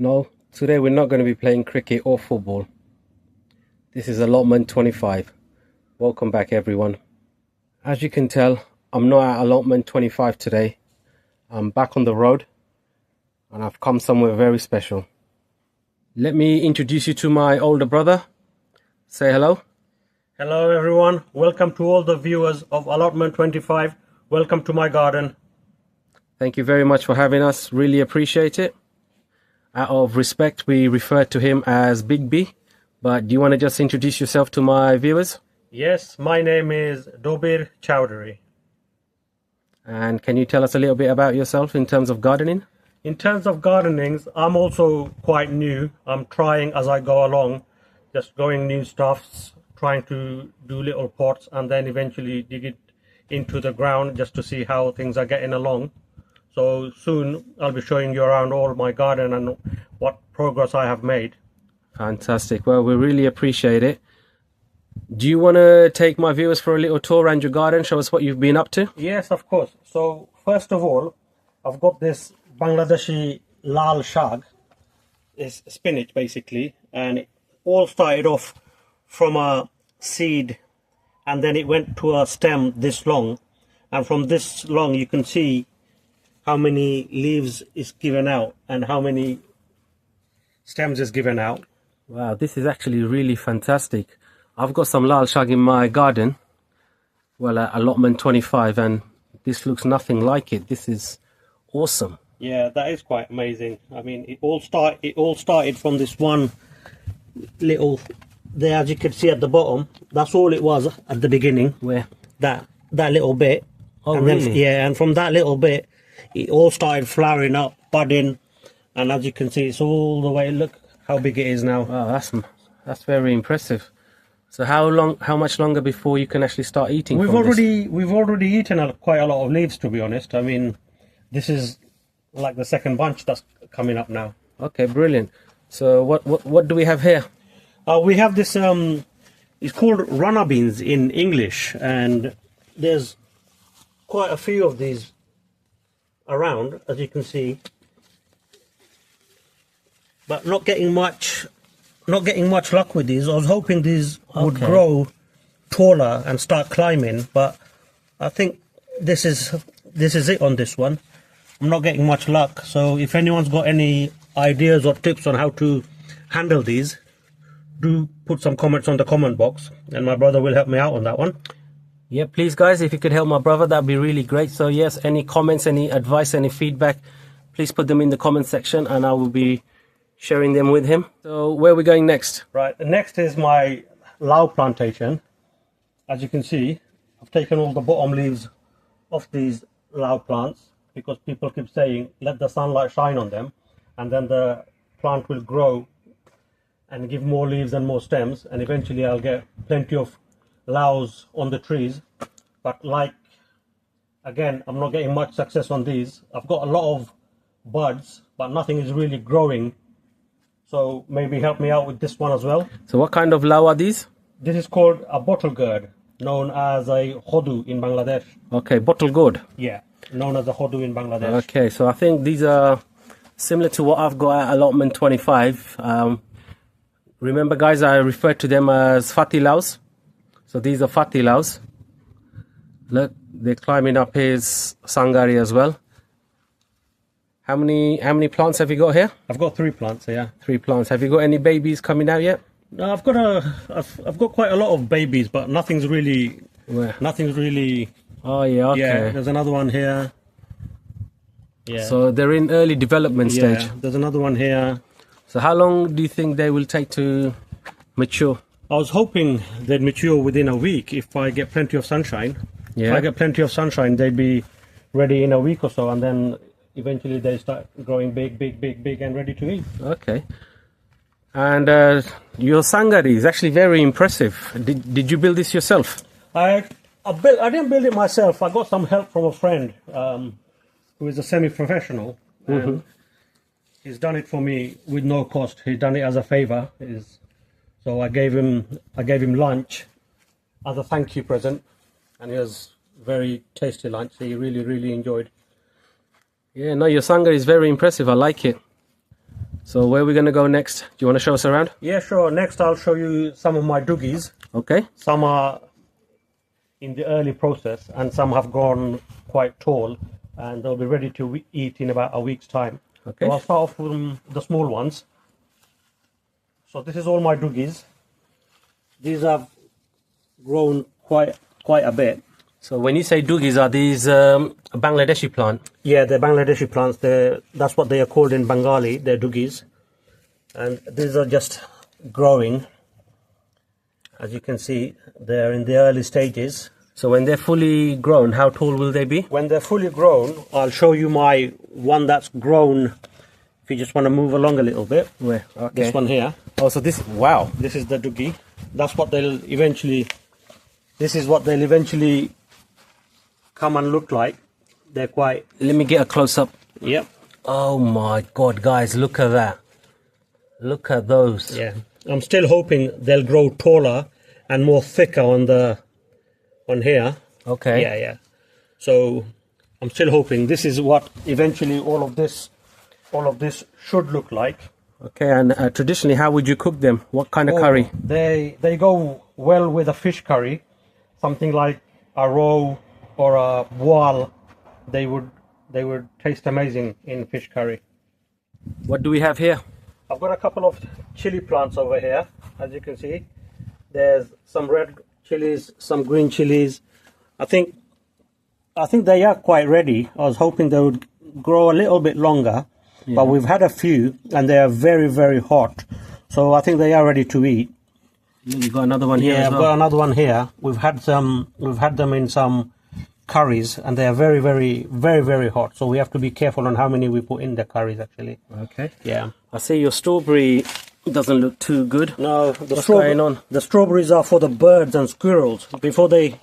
No, today we're not going to be playing cricket or football. This is Allotment 25. Welcome back, everyone. As you can tell, I'm not at Allotment 25 today. I'm back on the road and I've come somewhere very special. Let me introduce you to my older brother. Say hello. Hello everyone, welcome to all the viewers of Allotment 25. Welcome to my garden. Thank you very much for having us. Really appreciate it. Out of respect, we refer to him as Big B. But do you want to just introduce yourself to my viewers? Yes, my name is Dobir Chowdhury. And can you tell us a little bit about yourself in terms of gardening? In terms of gardening, I'm also quite new. I'm trying as I go along, just growing new stuffs, trying to do little pots and then eventually dig it into the ground just to see how things are getting along. So soon I'll be showing you around all my garden and what progress I have made. Fantastic. Well, we really appreciate it. Do you want to take my viewers for a little tour around your garden? Show us what you've been up to? Yes, of course. So first of all, I've got this Bangladeshi Lal Shag. It's spinach basically, and it all started off from a seed and then it went to a stem this long, and from this long you can see how many leaves is given out and how many stems is given out. Wow, this is actually really fantastic. I've got some lal shag in my garden, well, at Allotment 25, and this looks nothing like it. This is awesome. Yeah, that is quite amazing. I mean, it all started from this one little there, as you can see at the bottom. That's all it was at the beginning. Where? That little bit. Oh, and really? Then, yeah, and from that little bit, it all started flowering up, budding, and as you can see, it's all the way. Look how big it is now. Wow, that's very impressive. So how much longer before you can actually start eating? We've already eaten quite a lot of leaves, to be honest. I mean, this is like the second bunch that's coming up now. Okay, brilliant. So what do we have here? We have this. It's called runner beans in English, and there's quite a few of these around, as you can see, but not getting much luck with these. I was hoping these would grow taller and start climbing, but I think this is it on this one. I'm not getting much luck, so if anyone's got any ideas or tips on how to handle these, do put some comments on the comment box and my brother will help me out on that one. Yeah, please guys, if you could help my brother, that'd be really great. So yes, any comments, any advice, any feedback, please put them in the comment section and I will be sharing them with him. So where are we going next? Right, the next is my Lalo Plantation. As you can see, I've taken all the bottom leaves off these Lalo plants because people keep saying let the sunlight shine on them and then the plant will grow and give more leaves and more stems, and eventually I'll get plenty of Laos on the trees. But like, again, I'm not getting much success on these. I've got a lot of buds, but nothing is really growing. So maybe help me out with this one as well. So what kind of lao are these? This is called a bottle gourd, known as a hodu in Bangladesh. Okay, bottle gourd. Yeah, known as a hodu in Bangladesh. Okay, so I think these are similar to what I've got at Allotment 25. Remember guys, I refer to them as Fati Laos. So these are Fati Laos. Look, they're climbing up his Sangari as well. How many plants have you got here? I've got 3 plants here. 3 plants. Have you got any babies coming out yet? No, I've got quite a lot of babies, but nothing's really. Where? Nothing's really. Oh yeah, okay. Yeah, there's another one here. Yeah. So they're in early development stage. Yeah, there's another one here. So how long do you think they will take to mature? I was hoping they'd mature within a week if I get plenty of sunshine. Yeah. If I get plenty of sunshine, they'd be ready in a week or so, and then eventually they start growing big and ready to eat. Okay. And your sangari is actually very impressive. Did you build this yourself? I didn't build it myself. I got some help from a friend who is a semi-professional. And he's done it for me with no cost. He's done it as a favor. So I gave him lunch as a thank you present, and it was very tasty lunch. He really enjoyed. Yeah, no, your sangha is very impressive. I like it. So where are we going to go next? Do you want to show us around? Yeah, sure. Next, I'll show you some of my doogies. Okay. Some are in the early process, and some have grown quite tall, and they'll be ready to eat in about a week's time. Okay. So I'll start off with the small ones. So this is all my doogies. These have grown quite a bit. So when you say doogies, are these a Bangladeshi plant? Yeah, they're Bangladeshi plants. That's what they are called in Bengali. They're doogies, and these are just growing. As you can see, they're in the early stages. So when they're fully grown, how tall will they be? When they're fully grown, I'll show you my one that's grown. If you just want to move along a little bit. Where? Okay. This one here. Oh, so this, wow. This is the doogie. That's what they'll eventually, this is what they'll eventually come and look like. They're quite... Let me get a close-up. Yep. Oh my God, guys, look at that. Look at those. Yeah. I'm still hoping they'll grow taller and more thicker on here. Okay. Yeah. So I'm still hoping this is what eventually all of this should look like. Okay, and traditionally, how would you cook them? What kind of curry? They go well with a fish curry, something like a roe or a boal. They would taste amazing in fish curry. What do we have here? I've got a couple of chili plants over here, as you can see. There's some red chilies, some green chilies. I think they are quite ready. I was hoping they would grow a little bit longer, but we've had a few and they are very, very hot. So I think they are ready to eat. You've got another one here as well. I've got another one here. We've had them in some curries, and they are very, very, very, very hot. So we have to be careful on how many we put in the curries, actually. Okay. Yeah. I see your strawberry doesn't look too good. No, what's going on? The strawberries are for the birds and squirrels. Before they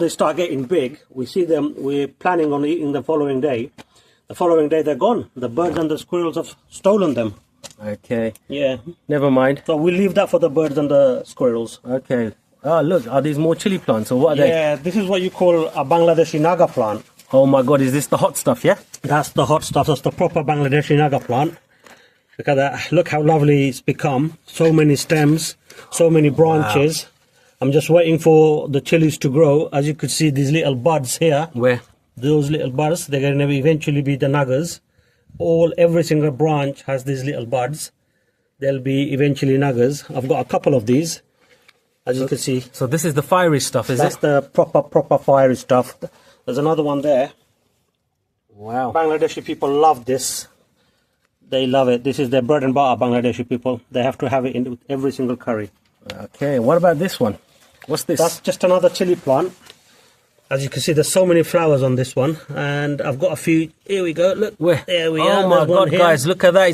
start getting big, we see them. We're planning on eating the following day. The following day they're gone. The birds and the squirrels have stolen them. Okay. Yeah. Never mind. So we'll leave that for the birds and the squirrels. Okay. Oh, look, are these more chili plants or what are they? Yeah, this is what you call a Bangladeshi Naga plant. Oh my God, is this the hot stuff, yeah? That's the hot stuff. That's the proper Bangladeshi Naga plant. Look at that. Look how lovely it's become. So many stems, so many branches. Wow. I'm just waiting for the chilies to grow. As you could see, these little buds here. Where? Those little buds, they're going to eventually be the nagas. Every single branch has these little buds. They'll be eventually nagas. I've got a couple of these, as you can see. So this is the fiery stuff, is That's it? the proper fiery stuff. There's another one there. Wow. Bangladeshi people love this. They love it. This is their bread and butter, Bangladeshi people. They have to have it in every single curry. Okay, what about this one? What's this? That's just another chili plant. As you can see, there's so many flowers on this one, and I've got a few. Here we go. Look, where? There we are. Oh my God, guys! Look at that.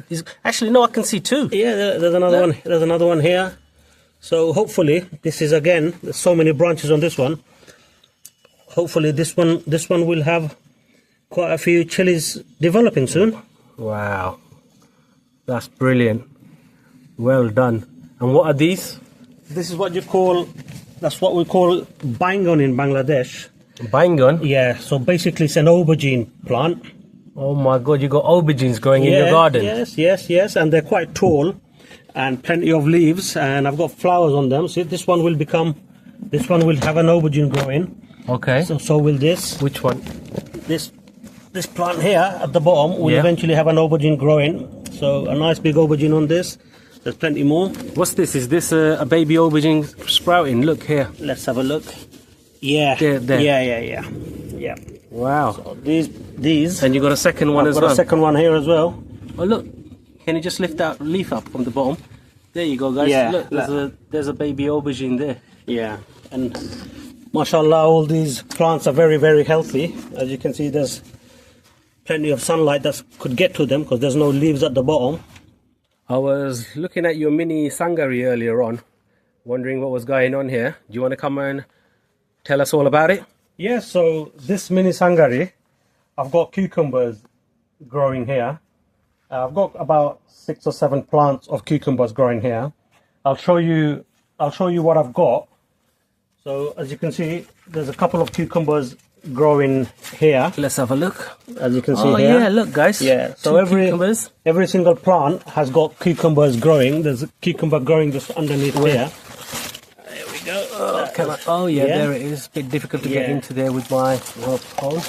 He's actually no. I can see two. Yeah, there's another one. There's another one here. So hopefully, this is again. There's so many branches on this one. Hopefully, this one will have quite a few chilies developing soon. Wow, that's brilliant. Well done. And what are these? This is what you call. That's what we call bangan in Bangladesh. Bangan? Yeah, so basically it's an aubergine plant. Oh my God, you got aubergines growing in your garden? Yes, and they're quite tall and plenty of leaves, and I've got flowers on them. See, this one will have an aubergine growing. Okay. So will this. Which one? This plant here at the bottom will eventually have an aubergine growing. So a nice big aubergine on this. There's plenty more. What's this? Is this a baby aubergine sprouting? Look here. Let's have a look. Yeah. There. Yeah. Wow. So these. And you got a second one as well. I've got a second one here as well. Oh look, can you just lift that leaf up from the bottom? There you go, guys. Yeah. Look, there's a baby aubergine there. Yeah. And mashallah, all these plants are very, very healthy. As you can see, there's plenty of sunlight that could get to them because there's no leaves at the bottom. I was looking at your mini sangari earlier on, wondering what was going on here. Do you want to come and tell us all about it? Yeah, so this mini sangari, I've got cucumbers growing here. I've got about 6 or 7 plants of cucumbers growing here. I'll show you what I've got. So as you can see, there's a couple of cucumbers growing here, Let's have a look. as you can see Oh here. yeah, look guys. Yeah, so Two cucumbers. every single plant has got cucumbers growing. There's a cucumber growing just underneath here. There we go. Oh yeah, Yeah. there it is. Bit difficult to get Yeah. into there with my pole.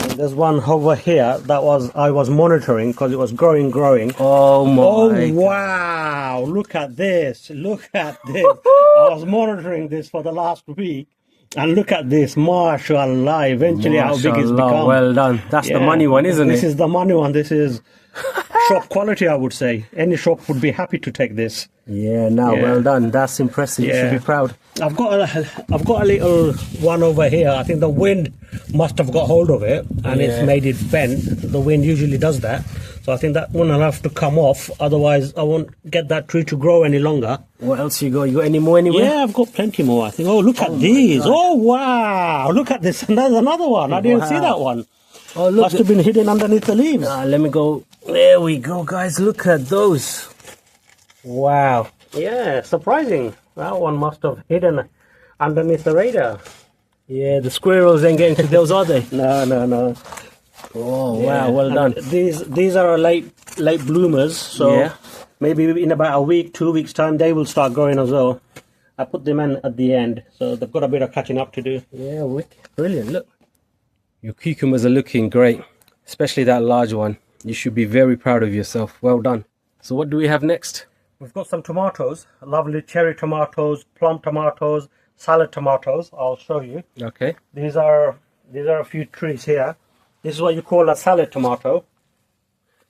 And there's one over here that I was monitoring because it was growing. Oh my. Oh wow! Look at this! Look at this! I was monitoring this for the last week, and look at this! Mashallah! Eventually, how big it's Mashallah, become. well done. That's the money one, isn't This it? is the money one. This is shop quality, I would say. Any shop would be happy to take this. Yeah, no, Yeah. well done. That's impressive. You Yeah. should be proud. I've got a little one over here. I think the wind must have got hold of it and Yeah. it's made it bent. The wind usually does that. So I think that one will have to come off. Otherwise, I won't get that tree to grow any longer. What else you got? You got any more anywhere? Yeah, I've got plenty more. I think. Oh, look at these. God. Oh, wow. Look at this. There's another one. I didn't see that one. Oh, look. Must have been hidden underneath the leaves. Let me go. There we go, guys. Look at those. Wow. Yeah, surprising. That one must have hidden underneath the radar. Yeah, the squirrels ain't getting to those, are they? No. Oh, Yeah, wow. Well and done. These are late bloomers, so Yeah. maybe in about a week, 2 weeks time, they will start growing as well. I put them in at the end, so they've got a bit of catching up to do. Yeah, wicked. Brilliant. Look. Your cucumbers are looking great, especially that large one. You should be very proud of yourself. Well done. So what do we have next? We've got some tomatoes, lovely cherry tomatoes, plum tomatoes, salad tomatoes. I'll show you. Okay. These are a few trees here. This is what you call a salad tomato.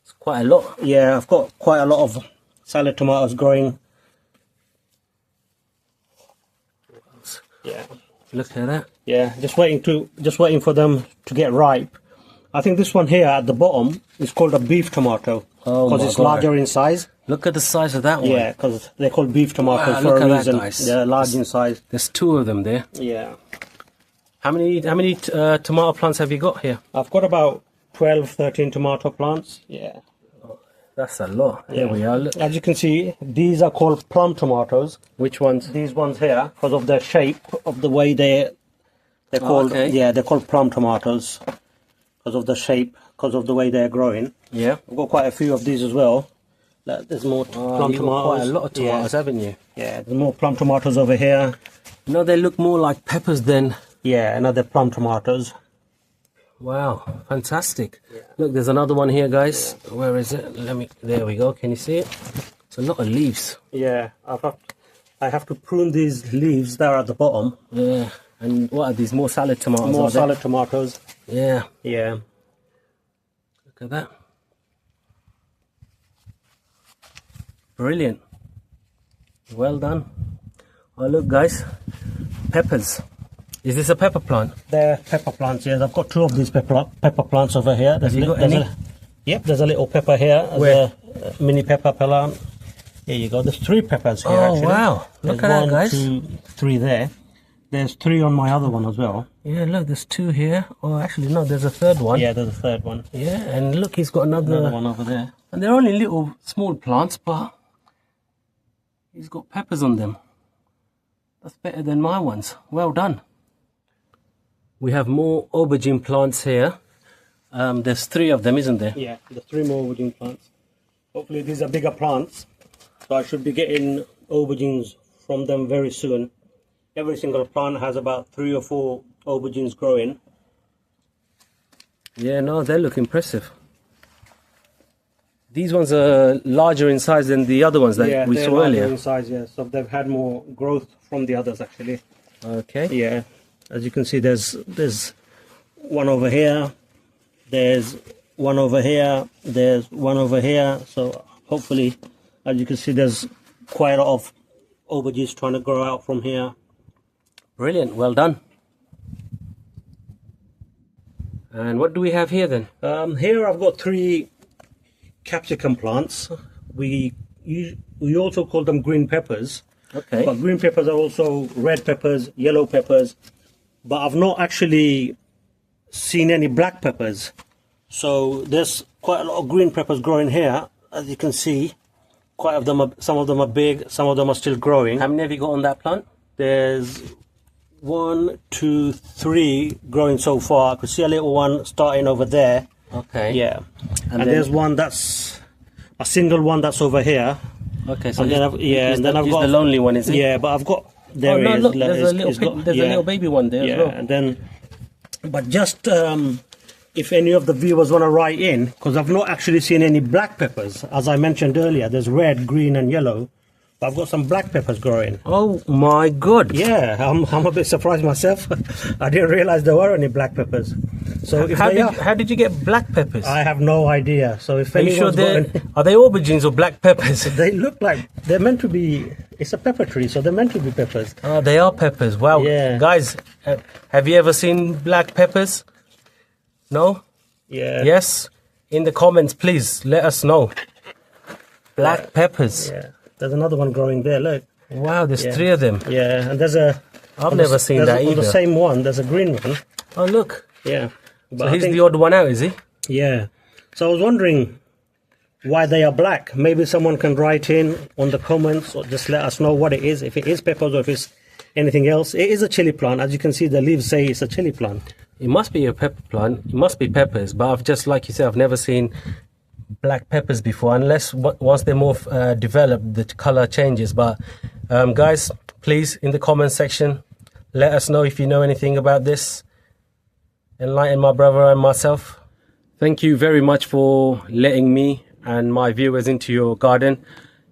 It's quite a lot. Yeah, I've got quite a lot of salad tomatoes growing. Yeah. Look at that. Yeah, just waiting for them to get ripe. I think this one here at the bottom is called a beef tomato Oh because my it's God. larger in size. Look at the size of that one. Yeah, because they're called beef tomatoes Wow, for look a at that, reason. guys. They're large in size. There's two of them there. Yeah, How many tomato plants have you got here? I've got about 12, 13 tomato plants. Yeah, That's a lot. Here we are. Look. as you can see, these are called plum tomatoes. Which ones? These ones here, because of their shape, of the way they're called. okay. Yeah, they're called plum tomatoes because of the shape, because of the way they're growing. Yeah. I've got quite a few of these as well. There's more plum You've tomatoes. got quite a lot of tomatoes, haven't you? Yeah, there's more plum tomatoes over here. No, they look more like peppers than... Yeah, another plum tomatoes. Wow, fantastic. Look, there's another one here, guys. Where is it? There we go. Can you see it? It's a lot of leaves. Yeah, I have to prune these leaves there at the bottom. Yeah. And what are these? More salad tomatoes, More are they? salad tomatoes. Yeah. Yeah. Look at that. Brilliant. Well done. Oh, look, guys. Peppers. Is this a pepper plant? They're pepper plants, yes. I've got two of these pepper plants over here. Have you got any? Yep, there's a little pepper here. Where? There's a mini pepper plant. Here you go. There's 3 peppers here, Oh, actually. wow. Look There's at that, one, guys. 2, 3 there. There's 3 on my other one as well. Yeah, look, there's 2 here. Oh, actually, no, there's a third one. Yeah, there's a third one. Yeah, and look, he's got Another one over there. And they're only little small plants, but he's got peppers on them. That's better than my ones. Well done. We have more aubergine plants here. There's 3 of them, isn't there? Yeah, there's 3 more aubergine plants. Hopefully these are bigger plants. So I should be getting aubergines from them very soon. Every single plant has about 3 or 4 aubergines growing. Yeah, no, they look impressive. These ones are larger in size than the other ones that we they're saw larger earlier. in size, yeah. So they've had more growth from the others actually. Okay. Yeah, as you can see, there's one over here. There's one over here. There's one over here. So hopefully, as you can see, there's quite a lot of aubergines trying to grow out from here. Brilliant. Well done. And what do we have here then? Here I've got 3 capsicum plants. We also call them green peppers. Okay. But green peppers are also red peppers, yellow peppers. But I've not actually seen any black peppers. So there's quite a lot of green peppers growing here, as you can see. Some of them are big, some of them are still growing. How many have you got on that plant? There's 1, 2, 3 growing so far. I could see a little one starting over there. Okay. Yeah. And then- there's one that's a single one that's over here. Okay, so And then he's I've he's got the lonely one, is he? Yeah, but I've got there Oh, he no, is. look, Like, there's, a it's little, got- there's a yeah. little baby one there Yeah, as well. and then, but just if any of the viewers want to write in, because I've not actually seen any black peppers, as I mentioned earlier. There's red, green, and yellow, but I've got some black peppers growing. Oh my God! Yeah, I'm a bit surprised myself. I didn't realize there were any black peppers. So if How did you get black peppers? I have no idea. So if Are you sure anyone's got are they aubergines or black peppers? they look like they're meant to be. It's a pepper tree, so they're meant to be peppers. Oh, they are peppers. Wow. Yeah. Guys, have you ever seen black peppers? No? Yeah. Yes? In the comments, please let us know. Black peppers. Yeah. There's another one growing there. Look. Wow, there's Yeah. 3 of them. Yeah, and there's a. I've never seen that On the either. same one, there's a green one. Oh, look. Yeah. But So I he's think- the odd one out, is he? Yeah. So I was wondering why they are black. Maybe someone can write in on the comments or just let us know what it is. If it is peppers or if it's anything else. It is a chili plant. As you can see, the leaves say it's a chili plant. It must be a pepper plant. It must be peppers. But I've just, like you said, I've never seen black peppers before, unless once they're more developed, the color changes. But guys, please, in the comment section, let us know if you know anything about this. Enlighten my brother and myself. Thank you very much for letting me and my viewers into your garden.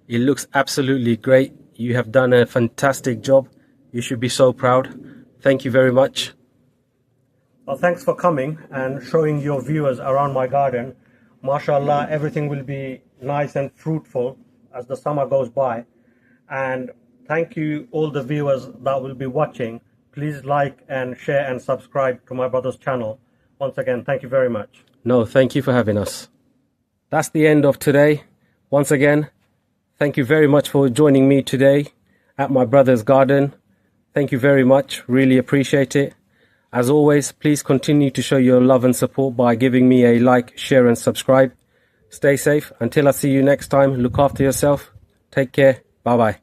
It looks absolutely great. You have done a fantastic job. You should be so proud. Thank you very much. Well, thanks for coming and showing your viewers around my garden. MashaAllah, everything will be nice and fruitful as the summer goes by. And thank you all the viewers that will be watching. Please like and share and subscribe to my brother's channel. Once again, thank you very much. No, thank you for having us. That's the end of today. Once again, thank you very much for joining me today at my brother's garden. Thank you very much. Really appreciate it. As always, please continue to show your love and support by giving me a like, share and subscribe. Stay safe. Until I see you next time, look after yourself. Take care. Bye-bye.